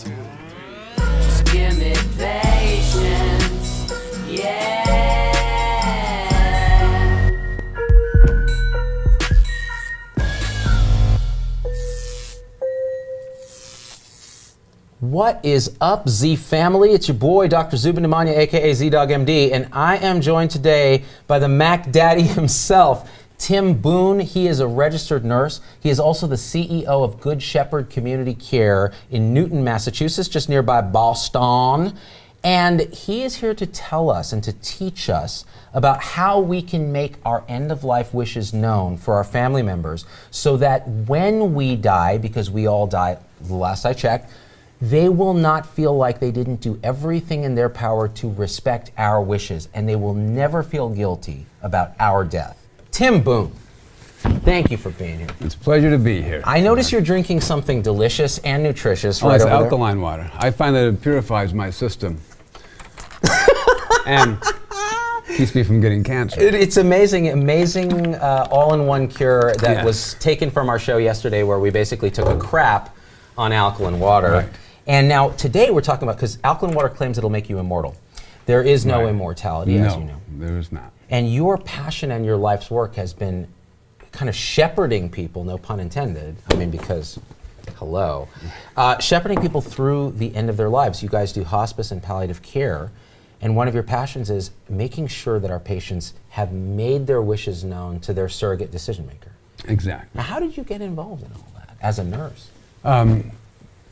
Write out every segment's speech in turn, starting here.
Just give me patience, yeah. What is up, Z family? It's your boy, Dr. Zubin Damania, aka ZDoggMD, and I am joined today by the Mac Daddy himself, Tim Boon. He is a registered nurse. He is also the CEO of Good Shepherd Community Care in Newton, Massachusetts, just nearby Boston. And he is here to tell us and to teach us about how we can make our end-of-life wishes known for our family members so that when we die, because we all die, the last I checked, they will not feel like they didn't do everything in their power to respect our wishes, and they will never feel guilty about our death. Tim Boon, thank you for being here. It's a pleasure to be here. I notice you're drinking something delicious and nutritious Oh, right it's over there. alkaline water. I find that it purifies my system and keeps me from getting cancer. It's amazing all-in-one cure that Yes. was taken from our show yesterday, where we basically took a crap on alkaline water. Right. And now today we're talking about, because alkaline water claims it'll make you immortal. There is no Right. immortality, as No, you know. there is not. And your passion and your life's work has been kind of shepherding people, no pun intended, I mean, because, hello, shepherding people through the end of their lives. You guys do hospice and palliative care, and one of your passions is making sure that our patients have made their wishes known to their surrogate decision maker. Exactly. Now, how did you get involved in all that as a nurse?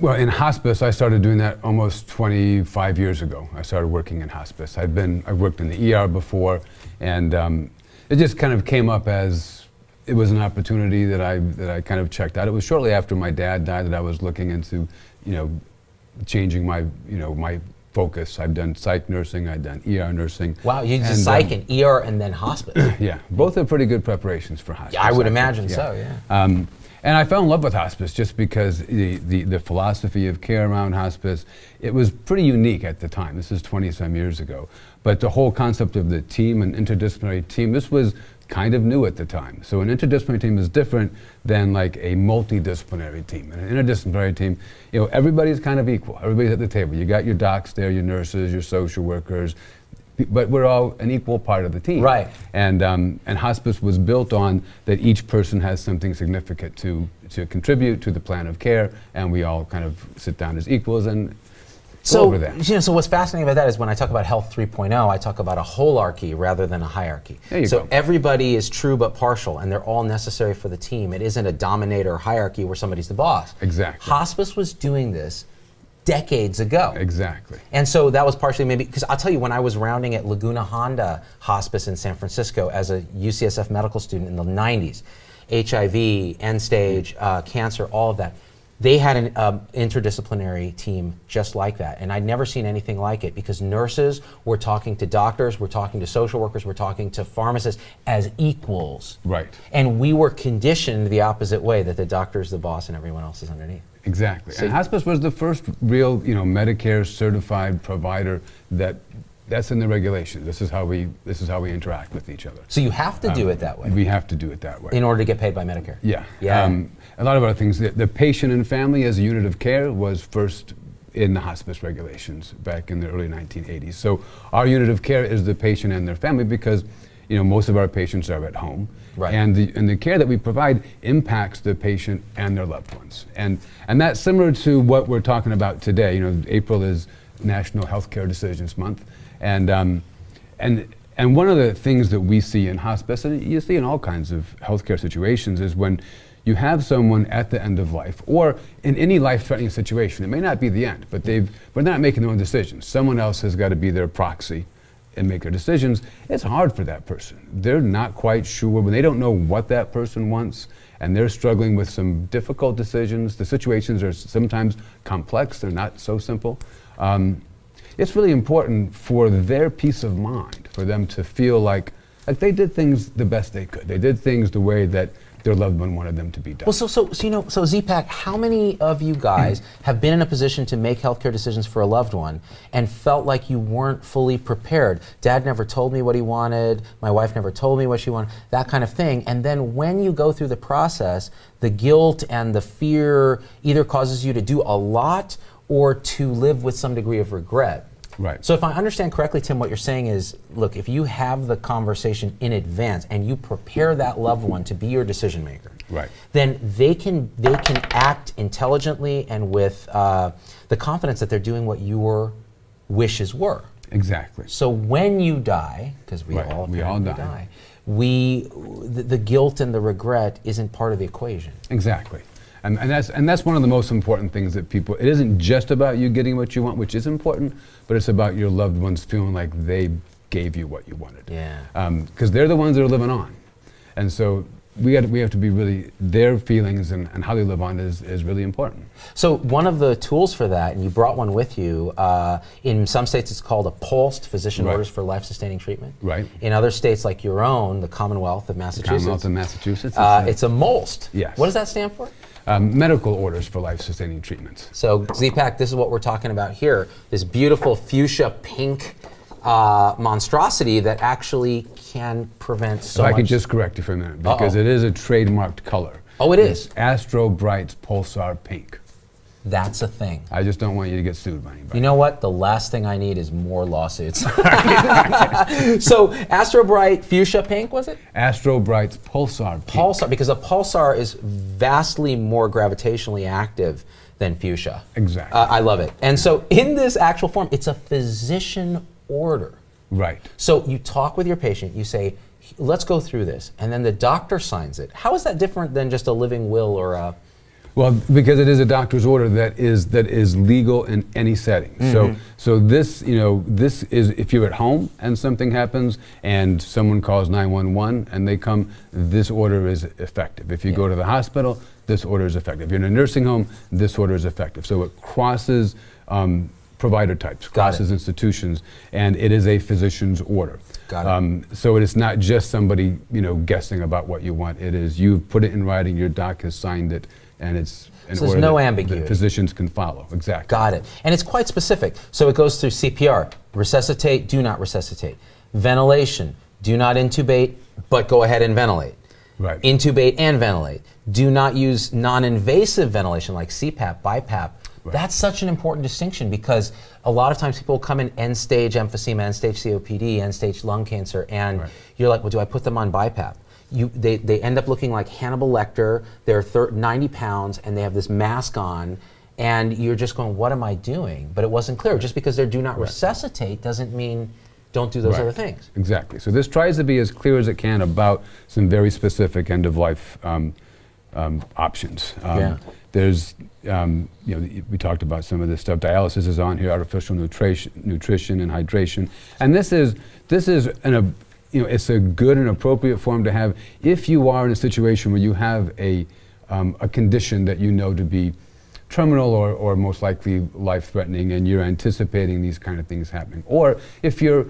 Well, in hospice, I started doing that almost 25 years ago. I started working in hospice. I've worked in the ER before, and it just kind of came up as it was an opportunity that I kind of checked out. It was shortly after my dad died that I was looking into, changing my focus. I've done psych nursing, I've done ER nursing. Wow, you did psych and ER and then hospice. Yeah, both are pretty good preparations for hospice. Yeah, I would think. imagine so, yeah. And I fell in love with hospice just because the philosophy of care around hospice, it was pretty unique at the time. This is 20-some years ago. But the whole concept of the team, an interdisciplinary team, this was kind of new at the time. So an interdisciplinary team is different than like a multidisciplinary team. And an interdisciplinary team, everybody's kind of equal. Everybody's at the table. You got your docs there, your nurses, your social workers, but we're all an equal part of the team. Right. And hospice was built on that each person has something significant to contribute to the plan of care, and we all kind of sit down as equals and go over that. So what's fascinating about that is when I talk about Health 3.0, I talk about a holarchy rather than a hierarchy. There you so go. everybody is true but partial, and they're all necessary for the team. It isn't a dominator hierarchy where somebody's the boss. Exactly. Hospice was doing this decades ago. Exactly. And so that was partially maybe, because I'll tell you, when I was rounding at Laguna Honda Hospice in San Francisco as a UCSF medical student in the 90s, HIV, end-stage cancer, all of that, they had an interdisciplinary team just like that. And I'd never seen anything like it, because nurses were talking to doctors, we're talking to social workers, we're talking to pharmacists as equals. Right. And we were conditioned the opposite way, that the doctor's the boss and everyone else is underneath. Exactly. So and hospice was the first real, Medicare certified provider that's in the regulation. This is how we interact with each other. So you have to do it that way We have to do it that way. in order to get paid by Medicare. Yeah. Yeah. A lot of other things. The patient and family as a unit of care was first in the hospice regulations back in the early 1980s. So our unit of care is the patient and their family, because most of our patients are at home. Right. And the care that we provide impacts the patient and their loved ones. And that's similar to what we're talking about today. April is National Healthcare Decisions Month. And one of the things that we see in hospice, and you see in all kinds of healthcare situations, is when you have someone at the end of life, or in any life-threatening situation. It may not be the end, but they're not making their own decisions. Someone else has got to be their proxy and make their decisions. It's hard for that person. They're not quite sure, when they don't know what that person wants, and they're struggling with some difficult decisions. The situations are sometimes complex, they're not so simple. It's really important for their peace of mind, for them to feel like they did things the best they could. They did things the way that their loved one wanted them to be done. Well, so ZPAC, how many of you guys have been in a position to make healthcare decisions for a loved one and felt like you weren't fully prepared? Dad never told me what he wanted, my wife never told me what she wanted, that kind of thing. And then when you go through the process, the guilt and the fear either causes you to do a lot or to live with some degree of regret. Right. So if I understand correctly, Tim, what you're saying is, look, if you have the conversation in advance and you prepare that loved one to be your decision maker, Right. then they can act intelligently and with the confidence that they're doing what your wishes were. Exactly. So when you die, because we Right, all we all apparently die. the guilt and the regret isn't part of the equation. Exactly. And that's one of the most important things that people, it isn't just about you getting what you want, which is important, but it's about your loved ones feeling like they gave you what you wanted. Yeah. Because they're the ones that are living on. And so we have to be really, their feelings and how they live on is really important. So one of the tools for that, and you brought one with you, in some states it's called a POLST, Physician Right. Orders for Life-Sustaining Treatment. Right. In other states like your own, the Commonwealth of Massachusetts, Commonwealth of Massachusetts. it's a MOLST. Yes. What does that stand for? Medical orders for life-sustaining treatments. So Z-Pack, this is what we're talking about here. This beautiful fuchsia pink monstrosity that actually can prevent so So I much. could just correct you for a minute, because it is a trademarked color. Oh, it is? It's Astro Bright's Pulsar Pink. That's a thing. I just don't want you to get sued by anybody. You know what? The last thing I need is more lawsuits. So Astro Bright fuchsia pink, was it? Astro Bright's Pulsar Pink. Pulsar, because a pulsar is vastly more gravitationally active than fuchsia. Exactly. I love it. And so in this actual form, it's a physician order. Right. So you talk with your patient, you say, let's go through this, and then the doctor signs it. How is that different than just a living will or a... Well, because it is a doctor's order that is legal in any setting. So this, this is, if you're at home and something happens and someone calls 911 and they come, this order is effective. If you go to the hospital, this order is effective. If you're in a nursing home, this order is effective. So it crosses provider types, crosses institutions, and it is a physician's order. Got it. So it is not just somebody, guessing about what you want. It is, you've put it in writing, your doc has signed it, and it's an So there's order no that ambiguity. physicians can follow. Exactly. Got it. And it's quite specific. So it goes through CPR, resuscitate, do not resuscitate. Ventilation, do not intubate, but go ahead and ventilate. Right. Intubate and ventilate. Do not use non-invasive ventilation like CPAP, BiPAP. Right. That's such an important distinction because a lot of times people come in end-stage emphysema, end-stage COPD, end-stage lung cancer, and you're like, well, do I put them on BiPAP? They end up looking like Hannibal Lecter. They're 90 pounds and they have this mask on, and you're just going, what am I doing? But it wasn't clear. Just because they do not resuscitate doesn't mean don't do those other things. Exactly. So this tries to be as clear as it can about some very specific end-of-life options. There's, we talked about some of this stuff. Dialysis is on here, artificial nutrition and hydration, and this is it's a good and appropriate form to have if you are in a situation where you have a condition that you know to be terminal or most likely life-threatening, and you're anticipating these kind of things happening. Or if you're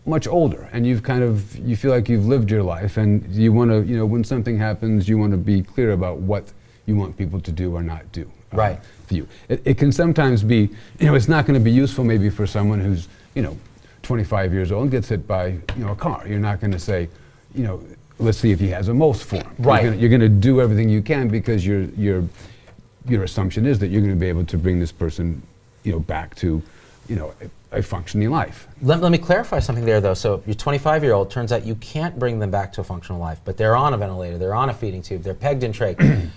much older and you feel like you've lived your life and you want to, when something happens, you want to be clear about what you want people to do or not do for you. It can sometimes be, it's not going to be useful maybe for someone who's, 25 years old and gets hit by, a car. You're not going to say, let's see if he has a MOS form. Right. You're going to do everything you can because your assumption is that you're going to be able to bring this person, back to, a functioning life. Let me clarify something there, though. So your 25-year-old, turns out you can't bring them back to a functional life, but they're on a ventilator, they're on a feeding tube, they're pegged in trach.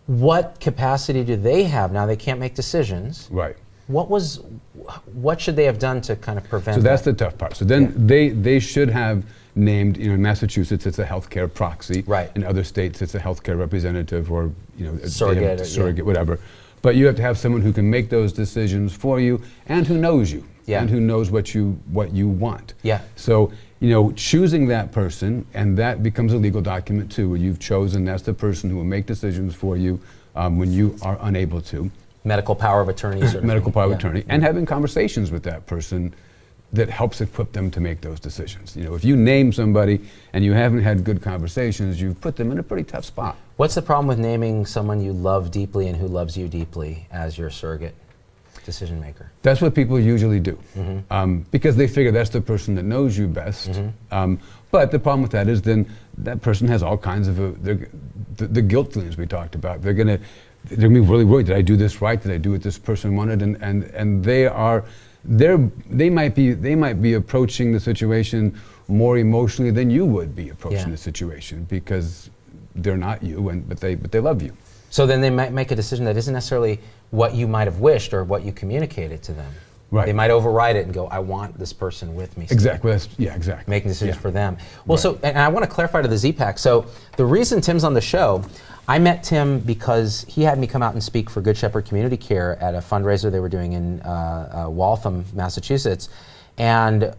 What capacity do they have? Now they can't make decisions. Right. What should they have done to kind of prevent So that's that? the tough part. So then they should have named, in Massachusetts it's a healthcare proxy. Right. In other states it's a healthcare representative or, Surrogate, whatever. But you have to have someone who can make those decisions for you and who knows you. Yeah. And who knows what you want. Yeah. So, choosing that person, and that becomes a legal document too, where you've chosen that's the person who will make decisions for you when you are unable to. Medical power of attorney. Sort of Medical thing. power of attorney, and having conversations with that person that helps equip them to make those decisions. If you name somebody and you haven't had good conversations, you've put them in a pretty tough spot. What's the problem with naming someone you love deeply and who loves you deeply as your surrogate decision maker? That's what people usually do, because they figure that's the person that knows you best. But the problem with that is then that person has all kinds of the guilt feelings we talked about. They're going to they're gonna be really worried. Did I do this right? Did I do what this person wanted? And they might be approaching the situation more emotionally than you would be approaching the situation, because they're not you, but they love you. So then they might make a decision that isn't necessarily what you might have wished or what you communicated to them. Right. They might override it and go, I want this person with me. Exactly. Exactly. Making decisions for them. Well, Right. so, and I want to clarify to the Z-Pack. So the reason Tim's on the show, I met Tim because he had me come out and speak for Good Shepherd Community Care at a fundraiser they were doing in Waltham, Massachusetts. And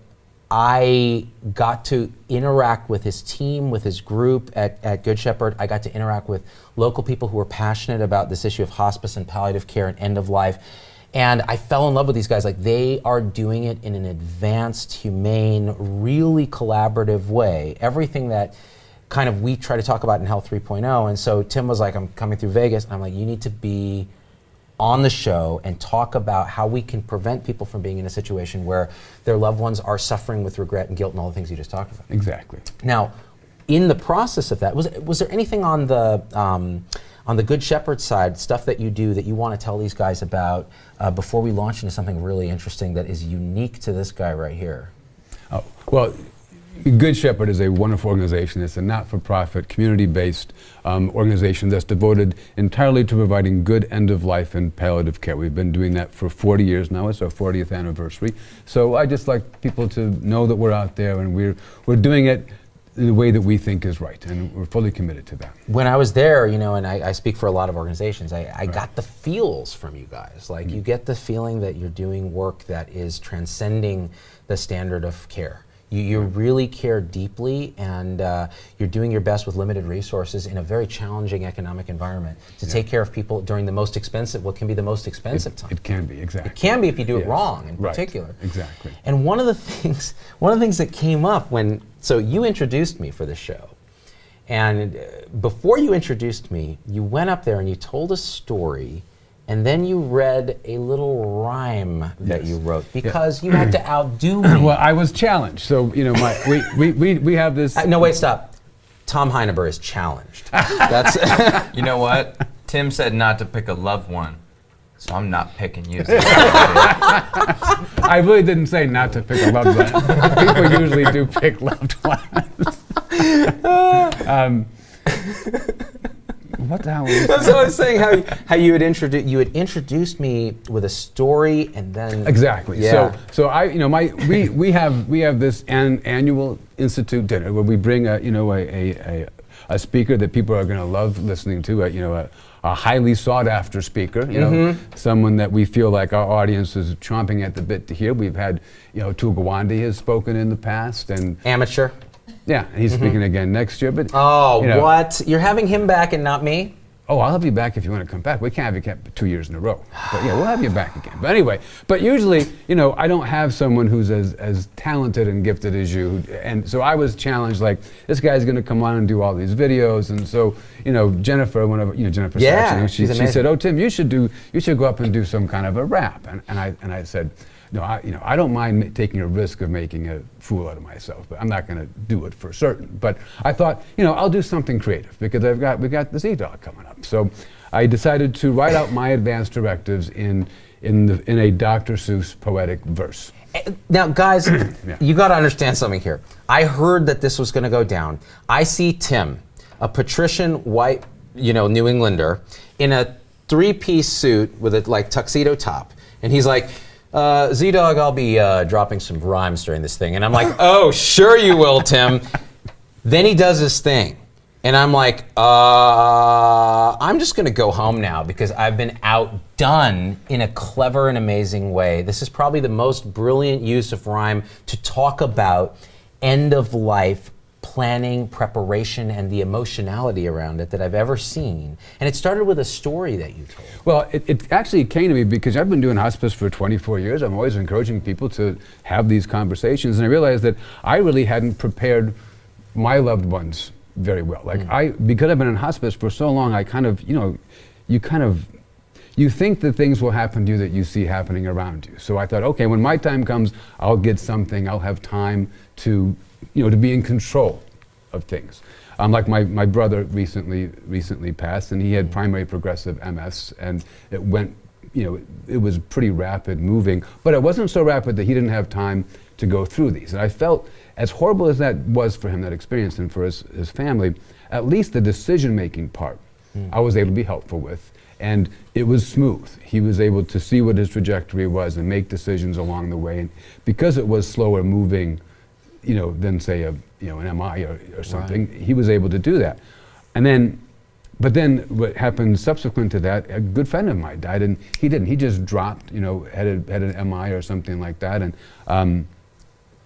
I got to interact with his team, with his group at Good Shepherd. I got to interact with local people who were passionate about this issue of hospice and palliative care and end of life. And I fell in love with these guys. Like, they are doing it in an advanced, humane, really collaborative way. Everything that kind of we try to talk about in Health 3.0. And so Tim was like, I'm coming through Vegas. And I'm like, you need to be on the show and talk about how we can prevent people from being in a situation where their loved ones are suffering with regret and guilt and all the things you just talked about. Exactly. Now, in the process of that, was there anything on the Good Shepherd side, stuff that you do that you want to tell these guys about before we launch into something really interesting that is unique to this guy right here? Oh, well, Good Shepherd is a wonderful organization. It's a not-for-profit, community-based organization that's devoted entirely to providing good end-of-life and palliative care. We've been doing that for 40 years now. It's our 40th anniversary. So I just like people to know that we're out there and we're doing it the way that we think is right, and we're fully committed to that. When I was there, you know, and I speak for a lot of organizations, I got the feels from you guys. Like, you get the feeling that you're doing work that is transcending the standard of care. You really care deeply, and you're doing your best with limited resources in a very challenging economic environment to take care of people during the most expensive, what can be the most expensive time. It can be, exactly. It can be if you do it Yes. wrong, in Right. particular. Exactly. And one of the things that came up so you introduced me for the show, and before you introduced me, you went up there and you told a story. And then you read a little rhyme that you wrote because you had to outdo me. Well, I was challenged, so you know, we have this. No, wait, stop. Tom Heineber is challenged. That's You know what? Tim said not to pick a loved one, so I'm not picking you. I really didn't say not to pick a loved one. People usually do pick loved ones. What the hell was that? That's what I was saying. How you had introduced me with a story, and then Exactly. Yeah. So I, you know, we have this annual institute dinner where we bring a speaker that people are going to love listening to. A highly sought after speaker. You know, someone that we feel like our audience is chomping at the bit to hear. We've had, Atul Gawande has spoken in the past, and amateur. yeah, and he's speaking again next year. But Oh, what? You're having him back and not me? Oh, I'll have you back if you want to come back. We can't have you kept 2 years in a row. But yeah, we'll have you back again. But anyway, usually, I don't have someone who's as talented and gifted as you. And so I was challenged, like, this guy's going to come on and do all these videos. And so, Jennifer, Jennifer Saxon, she said, "Oh, Tim, you should go up and do some kind of a rap." And I said, "No, I don't mind taking a risk of making a fool out of myself, but I'm not going to do it for certain." But I thought, I'll do something creative because we've got the Z-Dog coming up. So I decided to write out my advanced directives in a Dr. Seuss poetic verse. Now, guys, you got to understand something here. I heard that this was going to go down. I see Tim, a patrician white, New Englander, in a three-piece suit with a tuxedo top, and he's like, Z-Dog, I'll be dropping some rhymes during this thing. And I'm like, oh, sure you will, Tim. Then he does his thing. And I'm like, I'm just going to go home now because I've been outdone in a clever and amazing way. This is probably the most brilliant use of rhyme to talk about end-of-life planning, preparation, and the emotionality around it that I've ever seen. And it started with a story that you told. Well, it actually came to me because I've been doing hospice for 24 years. I'm always encouraging people to have these conversations. And I realized that I really hadn't prepared my loved ones very well. Because I've been in hospice for so long, I kind of, you think that things will happen to you that you see happening around you. So I thought, okay, when my time comes, I'll get something, I'll have time to be in control of things. Like my brother recently passed, and he had primary progressive MS, and it went, it was pretty rapid moving, but it wasn't so rapid that he didn't have time to go through these. And I felt, as horrible as that was for him, that experience, and for his family, at least the decision-making part, I was able to be helpful with. And it was smooth. He was able to see what his trajectory was and make decisions along the way. And because it was slower moving, than say an MI or something, he was able to do that. But then what happened subsequent to that, a good friend of mine died, and he didn't. He just dropped, had an MI or something like that, and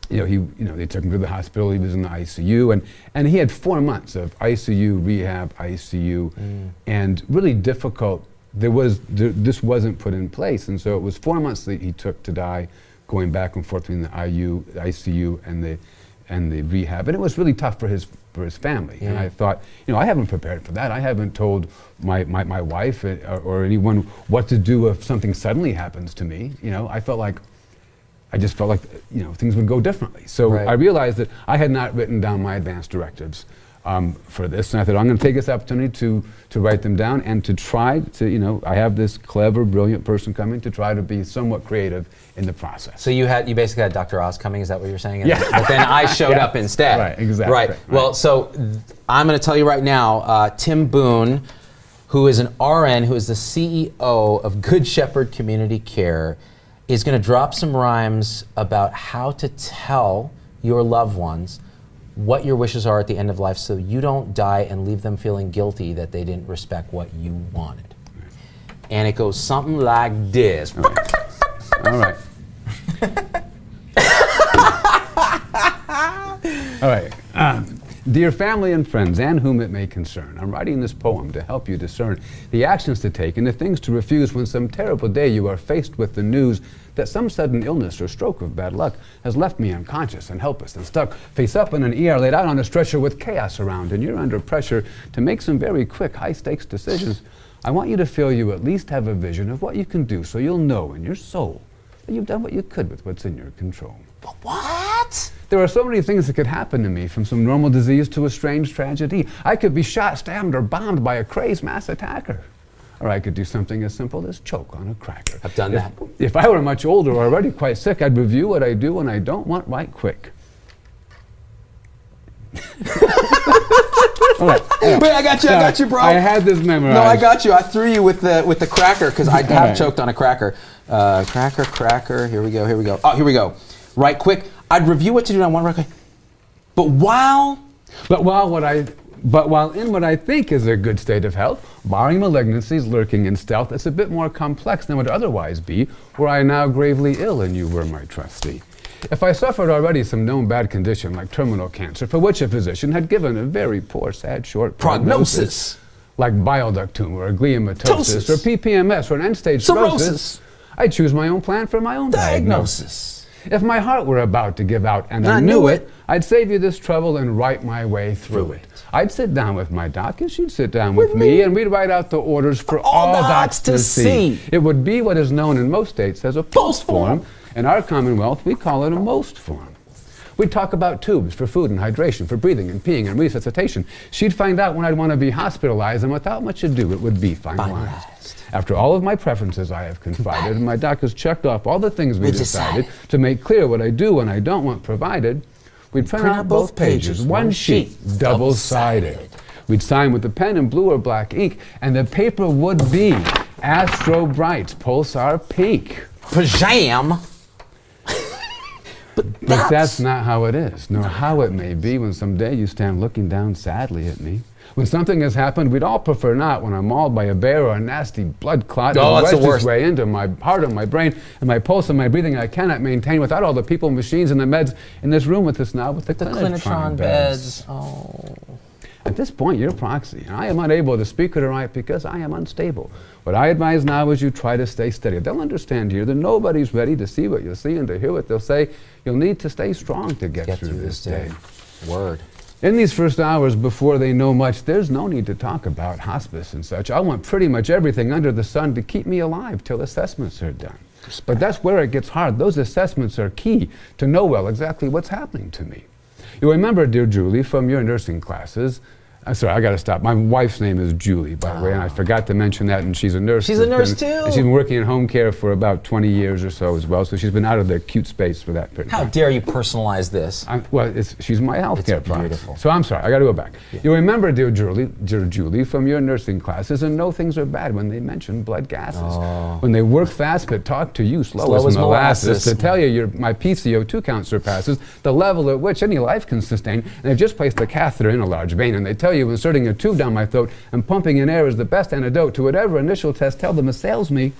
they took him to the hospital. He was in the ICU, and he had 4 months of ICU, rehab, ICU, and really difficult. This wasn't put in place, and so it was 4 months that he took to die, going back and forth between the ICU and the rehab, and it was really tough for his family. And I thought, I haven't prepared for that. I haven't told my wife or anyone what to do if something suddenly happens to me. I just felt like things would go differently. So I realized that I had not written down my advanced directives for this, and I thought I'm going to take this opportunity to write them down and to try to, I have this clever, brilliant person coming to try to be somewhat creative in the process. So you basically had Dr. Oz coming, is that what you're saying? Yeah. But then I showed up instead. Right, exactly. Right. Well, so I'm going to tell you right now, Tim Boon, who is an RN, who is the CEO of Good Shepherd Community Care, is going to drop some rhymes about how to tell your loved ones what your wishes are at the end of life, so you don't die and leave them feeling guilty that they didn't respect what you wanted. And it goes something like this. All right. All right. Dear family and friends, and whom it may concern, I'm writing this poem to help you discern the actions to take and the things to refuse when some terrible day you are faced with the news that some sudden illness or stroke of bad luck has left me unconscious and helpless and stuck face up in an ER, laid out on a stretcher with chaos around, and you're under pressure to make some very quick, high-stakes decisions. I want you to feel you at least have a vision of what you can do, so you'll know in your soul that you've done what you could with what's in your control. But what? There are so many things that could happen to me, from some normal disease to a strange tragedy. I could be shot, stabbed, or bombed by a crazed mass attacker. Or I could do something as simple as choke on a cracker. I've done that. If I were much older or already quite sick, I'd review what I do when I don't want right quick. Right. Wait, I got you, bro. I had this memorized. No, I got you. I threw you with the cracker because I have choked on a cracker. Cracker. Here we go. Oh, here we go. Right quick. I'd review what to do and I want right quick. But while in what I think is a good state of health, barring malignancies lurking in stealth, it's a bit more complex than would otherwise be, were I now gravely ill and you were my trustee. If I suffered already some known bad condition like terminal cancer, for which a physician had given a very poor, sad, short prognosis, like bile duct tumor or gliomatosis or PPMS or an end-stage cirrhosis, I'd choose my own plan for my own diagnosis. If my heart were about to give out and I knew it, I'd save you this trouble and write my way through it. I'd sit down with my doc and she'd sit down with me and we'd write out the orders for all docs to see. It would be what is known in most states as a post form. In our Commonwealth, we call it a most form. We'd talk about tubes for food and hydration, for breathing and peeing and resuscitation. She'd find out when I'd want to be hospitalized, and without much ado, it would be finalized. After all of my preferences I have confided, and my doc has checked off all the things we decided to make clear what I do when I don't want provided, we'd print out both pages, one sheet, double-sided. We'd sign with a pen in blue or black ink, and the paper would be Astro Bright's Pulsar Pink. Pajam. But that's not how it is, nor how it may be when someday you stand looking down sadly at me. When something has happened we'd all prefer not, when I'm mauled by a bear or a nasty blood clot wedged its way into my heart and my brain and my pulse and my breathing I cannot maintain without all the people, machines, and the meds in this room with us now with the Clinitron beds. Oh. At this point, you're Proxy, and I am unable to speak or to write because I am unstable. What I advise now is you try to stay steady. They'll understand here that nobody's ready to see what you'll see and to hear what they'll say. You'll need to stay strong to get through this day. Word. In these first hours before they know much, there's no need to talk about hospice and such. I want pretty much everything under the sun to keep me alive till assessments are done. But that's where it gets hard. Those assessments are key to know well exactly what's happening to me. You'll remember, dear Julie, from your nursing classes, I'm sorry, I got to stop. My wife's name is Julie, by the way, and I forgot to mention that, and she's a nurse. She's a nurse too? And she's been working in home care for about 20 years or so as well, so she's been out of the acute space for that period of How time. dare you personalize this? She's my healthcare proxy. beautiful. So I'm sorry, I got to go back. You remember, dear Julie, from your nursing classes, and know things are bad when they mention blood gases. When they work fast but talk to you slow as molasses to tell you my PCO2 count surpasses the level at which any life can sustain, and they've just placed a catheter in a large vein, and they tell you inserting a tube down my throat and pumping in air is the best antidote to whatever initial test tell them assails me.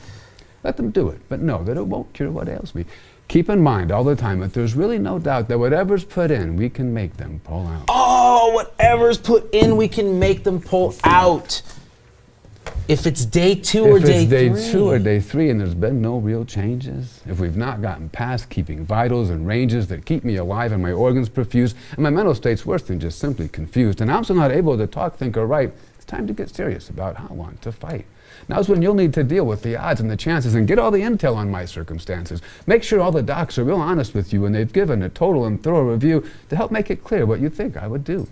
Let them do it, but know that it won't cure what ails me. Keep in mind all the time that there's really no doubt that whatever's put in, we can make them pull out. Oh, whatever's put in, we can make them pull out. If it's day 2 or day 3. If it's day 2 or day 3 and there's been no real changes, if we've not gotten past keeping vitals and ranges that keep me alive and my organs perfused, and my mental state's worse than just simply confused, and I'm still not able to talk, think, or write, it's time to get serious about how I want to fight. Now's when you'll need to deal with the odds and the chances and get all the intel on my circumstances. Make sure all the docs are real honest with you and they've given a total and thorough review to help make it clear what you think I would do.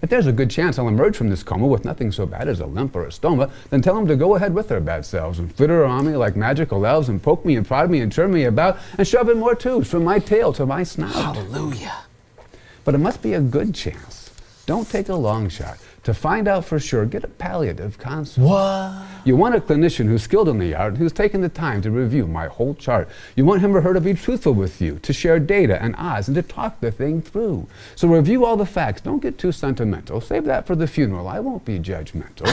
If there's a good chance I'll emerge from this coma with nothing so bad as a limp or a stoma, then tell them to go ahead with their bad selves and fritter on me like magical elves and poke me and prod me and turn me about and shove in more tubes from my tail to my snout. Hallelujah. But it must be a good chance. Don't take a long shot. To find out for sure, get a palliative consult. What? You want a clinician who's skilled in the art, who's taken the time to review my whole chart. You want him or her to be truthful with you, to share data and odds, and to talk the thing through. So review all the facts. Don't get too sentimental. Save that for the funeral. I won't be judgmental.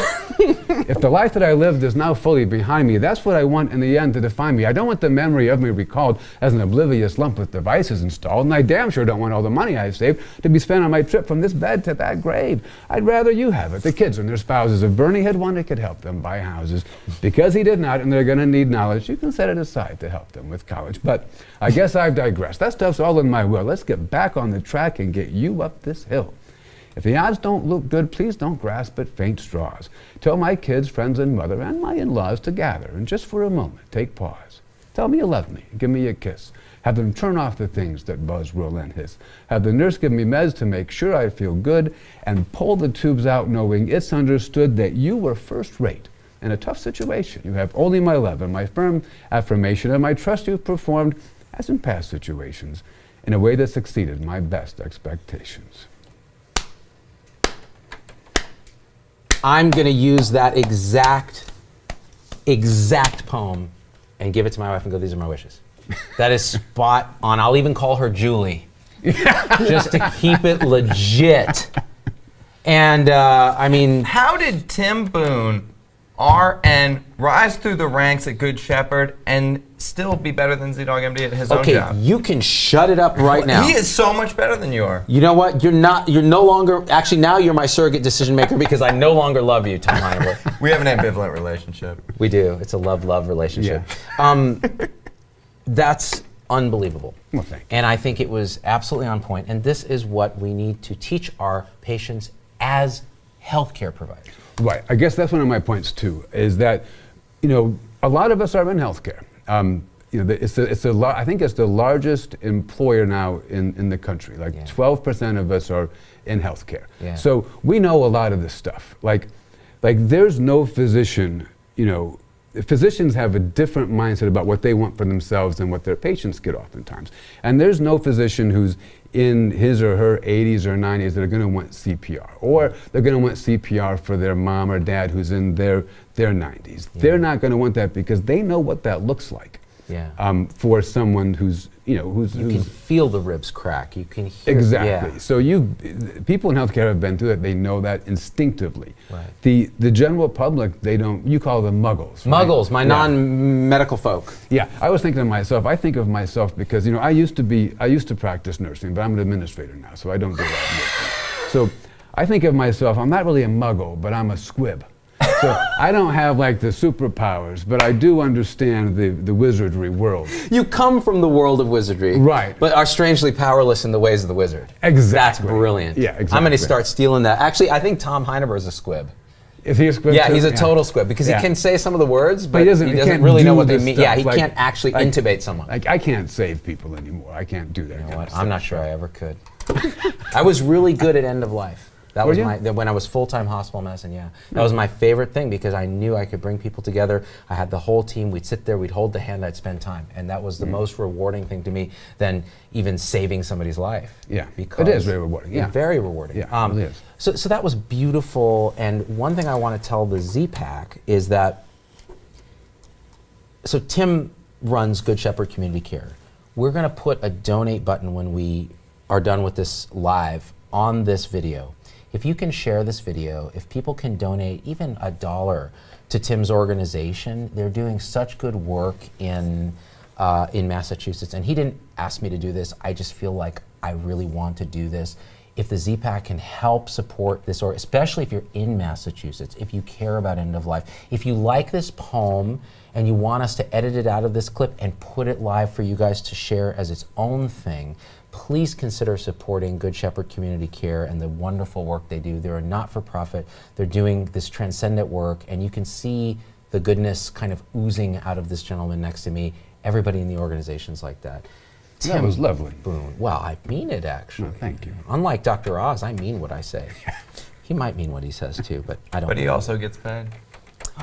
If the life that I lived is now fully behind me, that's what I want in the end to define me. I don't want the memory of me recalled as an oblivious lump with devices installed, and I damn sure don't want all the money I've saved to be spent on my trip from this bed to that grave. I'd rather you have it, the kids and their spouses. If Bernie had one, it could help them buy houses. Because he did not, and they're going to need knowledge, you can set it aside to help them with college. But I guess I've digressed. That stuff's all in my will. Let's get back on the track and get you up this hill. If the odds don't look good, please don't grasp at faint straws. Tell my kids, friends, and mother, and my in-laws to gather, and just for a moment, take pause. Tell me you love me, give me a kiss. Have them turn off the things that buzz, roll, and hiss. Have the nurse give me meds to make sure I feel good, and pull the tubes out knowing it's understood that you were first rate. In a tough situation, you have only my love and my firm affirmation and my trust you've performed, as in past situations, in a way that's exceeded my best expectations. I'm going to use that exact poem and give it to my wife and go, these are my wishes. That is spot on. I'll even call her Julie, just to keep it legit. And I mean, How did Tim Boon, RN, rise through the ranks at Good Shepherd and still be better than ZDoggMD at his own okay, job? you can shut it up right now. He is so much better than you are. You know what? You're no longer, actually now you're my surrogate decision maker because I no longer love you, Tom Heineberg. We have an ambivalent relationship. We do. It's a love-love relationship. That's unbelievable. Well, thank you. And I think it was absolutely on point. And this is what we need to teach our patients as healthcare providers. Right. I guess that's one of my points too. Is that, a lot of us are in healthcare. I think it's the largest employer now in the country. Like 12% of us are in healthcare. Yeah. So we know a lot of this stuff. Like there's no physician. Physicians have a different mindset about what they want for themselves than what their patients get oftentimes. And there's no physician who's in his or her 80s or 90s that are going to want CPR, or they're going to want CPR for their mom or dad who's in their 90s. Yeah. They're not going to want that because they know what that looks like. Yeah. For someone who's you can feel the ribs crack. You can hear. Exactly. Yeah. So people in healthcare have been through it. They know that instinctively. Right. The general public, they don't. You call them muggles. Muggles, right? Non-medical folk. Yeah. I was thinking of myself. I think of myself because I used to practice nursing, but I'm an administrator now, so I don't do that. So I think of myself. I'm not really a muggle, but I'm a squib. So I don't have like the superpowers, but I do understand the wizardry world. You come from the world of wizardry, right? But are strangely powerless in the ways of the wizard. Exactly. That's brilliant. Yeah, exactly. I'm going to start stealing that. Actually, I think Tom Heineberg is a squib. Is he a squib? Yeah, too? he's a total squib because he can say some of the words, but he doesn't can't really know do what they this mean. stuff. Yeah, he can't actually intubate someone. I can't save people anymore. I can't do that. You know what? I'm not sure I ever could. I was really good at end of life. That Were was you? when I was full-time hospital medicine, yeah. That was my favorite thing because I knew I could bring people together. I had the whole team. We'd sit there, we'd hold the hand, I'd spend time. And that was the most rewarding thing to me than even saving somebody's life. Yeah, Because it is very rewarding. Yeah, very rewarding. Yeah, it really is. So that was beautiful. And one thing I want to tell the Z-Pack is that, so Tim runs Good Shepherd Community Care. We're going to put a donate button when we are done with this live on this video. If you can share this video, if people can donate even $1 to Tim's organization, they're doing such good work in Massachusetts. And he didn't ask me to do this. I just feel like I really want to do this. If the Z-Pack can help support this, or especially if you're in Massachusetts, if you care about end of life, if you like this poem and you want us to edit it out of this clip and put it live for you guys to share as its own thing, please consider supporting Good Shepherd Community Care and the wonderful work they do. They're a not-for-profit. They're doing this transcendent work, and you can see the goodness kind of oozing out of this gentleman next to me. Everybody in the organization's like that. That was lovely. Boon. Well, I mean it, actually. Oh, thank you. Unlike Dr. Oz, I mean what I say. He might mean what he says too, but I don't. But he know. also gets paid.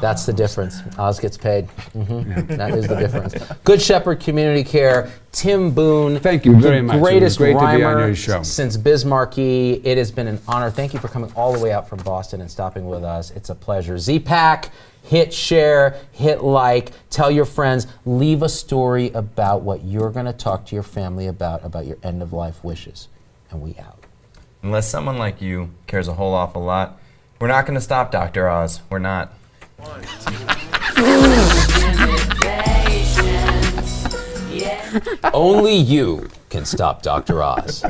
That's the difference. Oz gets paid. That is the difference. Good Shepherd Community Care, Tim Boon. Thank you very the much. It was Greatest great to be on rhymer your show. since Bismarcky. It has been an honor. Thank you for coming all the way out from Boston and stopping with us. It's a pleasure. Z-Pack, hit share, hit like, tell your friends, leave a story about what you're going to talk to your family about your end of life wishes. And we out. Unless someone like you cares a whole awful lot, we're not going to stop Dr. Oz. We're not. Only you can stop Dr. Oz.